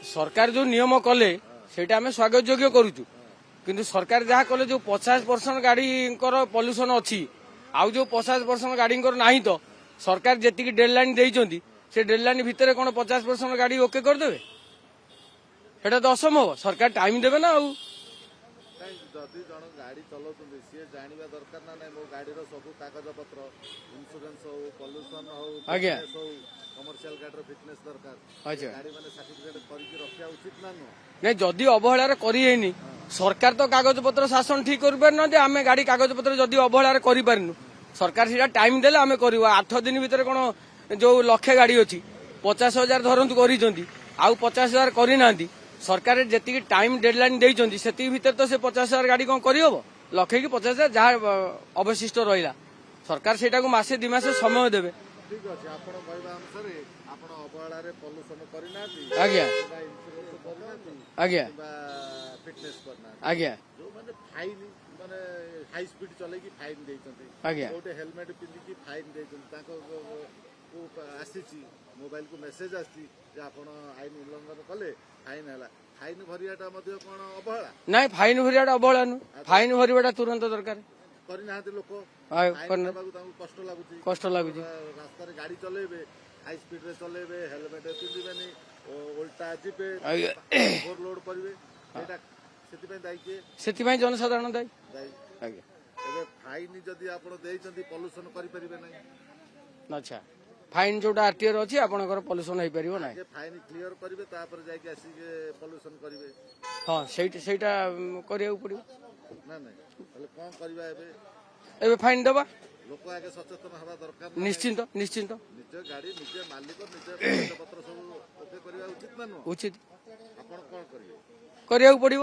सरकार जो नियम कले सेटा आम स्वागत योग्य करूचु किंतु सरकार जहाँ कले जो 50% गाड़ी पॉल्यूशन अच्छी आउ जो 50% गाड़ी नहीं तो सरकार जी डेडलाइन देइचंती से डेडलाइन भितर कौन 50% गाड़ी ओके करदे सेटा तो असंभव सरकार टाइम देवे ना आउ जदि जन गाड़ी चलाउछन्ती सी जानिबा दरकार ना नै मो गाडीर सब कागज पत्र इंश्योरेंस हो पॉल्यूशन हो आज्ञा हो कमर्शियल गाडीर फिटनेस दरकार अच्छा गाड़ी माने सर्टिफिकेट करके रखिया उचित ना नो नहीं जदि अवहेलार करेनि सरकार तो कागज पत्र शासन ठीक कर पार ना आम गाड़ी कागज पत्र जदि अवहेलार कर पारनु सरकार सीटा टाइम देले आम कर 8 दिन भितर कौन जो लक्षे गाड़ी अच्छी 50,000 धरतु कर आउ 50,000 करना सरकार जी टाइम डेडलाइन देइचंती सेति भितर तो से 50,000 गाड़ी कौन करहब लक्षे कि 50,000 जहाँ अवशिष्ट रहा सरकार सेटा को मासे 2 मास समय देवे ठीक अछि आपण कहबा अनुसार आपण अवहेला रे पॉल्यूशन करिनाती आज्ञा इंश्योरेंस करिनाती आज्ञा फिटनेस करना आज्ञा जो माने फाइन माने हाई स्पीड चले की फाइन देइचंती आज्ञा गोटे हेलमेट पिंदी की फाइन देइचंती ताको को आसीची मोबाइल को मेसेज आसी जे आपण आईन उल्लंघन कले फाइन हला फाइन भरियाटा मध्ये कोन अवहेला नहीं फाइन भरियाटा अवहेला नु फाइन भरियाटा तुरंत दरकार करिनाते लोक कष्ट लगुच रास्ता गाड़ी चलेबे हाई स्पीड रे चलेबे हेलमेट पिंदिबेनी उल्टा जिबे ओवरलोड करिवे एटा सेति पय जनसाधारण दायी दायी एबे फाइन जदी आपण देइचंती पॉल्यूशन करि परिबे नै अच्छा फाइन जोटा आरटीआर अछि आपनकर पॉल्यूशन होई परिबो नै फाइन क्लियर करिवे तापर जाय के आसी के पॉल्यूशन करिवे हां सेटा करिया पड़िबो ना नै तले कोन करिवा एबे फाइन दबा लोक आगे सचेतन हवा दरकार निश्चिंत निश्चिंत निज गाड़ी निजे मालिक निजे कागज पत्र सब ओके करिवा उचित ना नो उचित आपण कोन करिवे करिया पड़िबो